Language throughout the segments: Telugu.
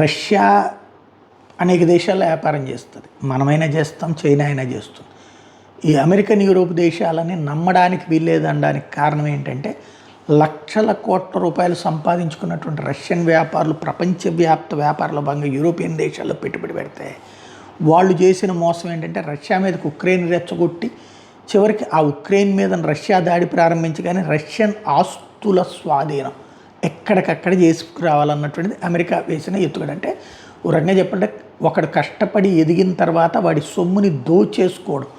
రష్యా అనేక దేశాల్లో వ్యాపారం చేస్తుంది. మనమైనా చేస్తాం, చైనా అయినా చేస్తుంది. ఈ అమెరికన్, యూరోప్ దేశాలని నమ్మడానికి వీల్లేదనడానికి కారణం ఏంటంటే, లక్షల కోట్ల రూపాయలు సంపాదించుకున్నటువంటి రష్యన్ వ్యాపారులు ప్రపంచవ్యాప్త వ్యాపారాల భాగంగా యూరోపియన్ దేశాల్లో పెట్టుబడి పెడితే వాళ్ళు చేసిన మోసం ఏంటంటే, రష్యా మీదకి ఉక్రెయిన్ రెచ్చగొట్టి చివరికి ఆ ఉక్రెయిన్ మీద రష్యా దాడి ప్రారంభించగానే రష్యన్ ఆస్తుల స్వాధీనం ఎక్కడికక్కడ చేసుకురావాలన్నటువంటిది అమెరికా వేసిన ఎత్తుగడ. అంటే ఓ రకంగా చెప్పంటే, ఒకడు కష్టపడి ఎదిగిన తర్వాత వాడి సొమ్ముని దోచేసుకోవడం,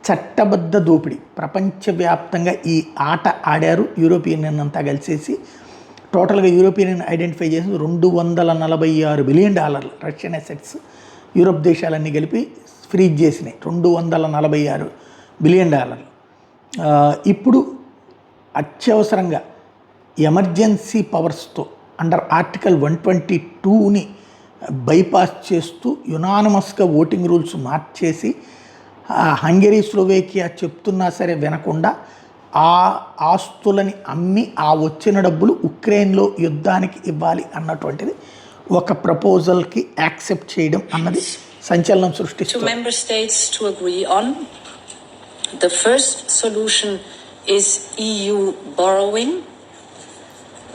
చట్టబద్ధ దోపిడీ. ప్రపంచవ్యాప్తంగా ఈ ఆట ఆడారు యూరోపియన్ అంతా కలిసేసి. టోటల్గా యూరోపియన్ ఐడెంటిఫై చేసి $246 బిలియన్ రష్యన్ అసెట్స్ యూరోప్ దేశాలన్నీ కలిపి ఫ్రీజ్ చేసినాయి. $246 బిలియన్. ఇప్పుడు అత్యవసరంగా ఎమర్జెన్సీ పవర్స్తో అండర్ ఆర్టికల్ 122ని బైపాస్ చేస్తూ యునానిమస్గా ఓటింగ్ రూల్స్ మార్చేసి హంగరీ, స్లోవేకియా చెప్తున్నా సరే వినకుండా ఆ ఆస్తులని అమ్మి ఆ వచ్చిన డబ్బులు ఉక్రెయిన్లో యుద్ధానికి ఇవ్వాలి అన్నటువంటిది ఒక ప్రపోజల్కి యాక్సెప్ట్ చేయడం అన్నది సంచలనం సృష్టిస్తుంది. Member states to agree on. The first solution is EU borrowing.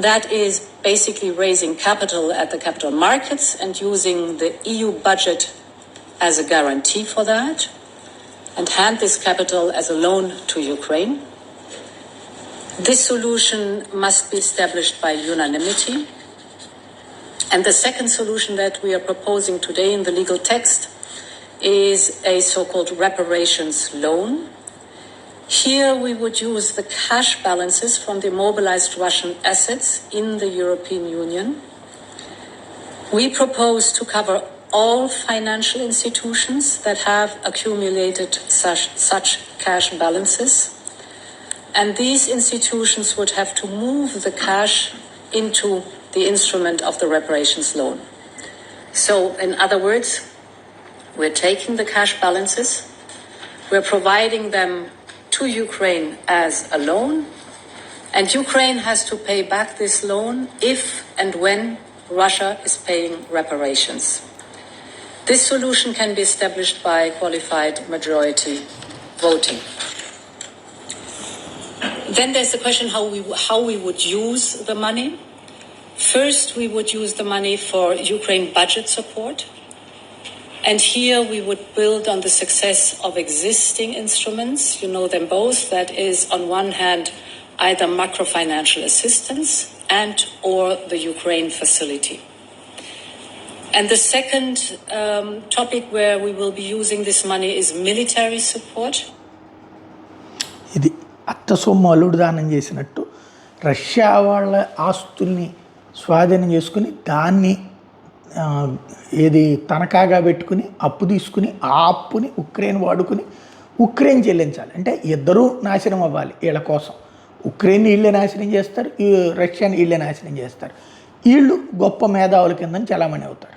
That is basically raising capital at the capital markets and using the EU budget as a guarantee for that, and hand this capital as a loan to Ukraine. This solution must be established by unanimity. And the second solution that we are proposing today in the legal text is a so-called reparations loan. Here we would use the cash balances from the mobilized Russian assets in the European Union. We propose to cover all financial institutions that have accumulated such cash balances. And these institutions would have to move the cash into the instrument of the reparations loan. So, in other words, we're taking the cash balances, we're providing them to Ukraine as a loan, and Ukraine has to pay back this loan if and when Russia is paying reparations. This solution can be established by qualified majority voting. Then there's the question how we would use the money. First, we would use the money for Ukraine budget support. And here we would build on the success of existing instruments. You know them both. That is, on one hand, either macro-financial assistance and or the Ukraine facility. And the second topic where we will be using this money is military support. ఇది అత్త సొమ్ము అల్లుడు దానం చేసినట్టు రష్యా వాళ్ళ ఆస్తుల్ని స్వాధీనం చేసుకుని దాన్ని ఏది తనఖాగా పెట్టుకుని అప్పు తీసుకుని ఆ అప్పుని ఉక్రెయిన్ వాడుకుని ఉక్రెయిన్ చెల్లించాలి. అంటే ఇద్దరూ నాశనం అవ్వాలి వీళ్ళ కోసం. ఉక్రెయిన్ వీళ్ళే నాశనం చేస్తారు, రష్యాని వీళ్ళే నాశనం చేస్తారు. వీళ్ళు గొప్ప మేధావుల కిందని చలామణి అవుతారు.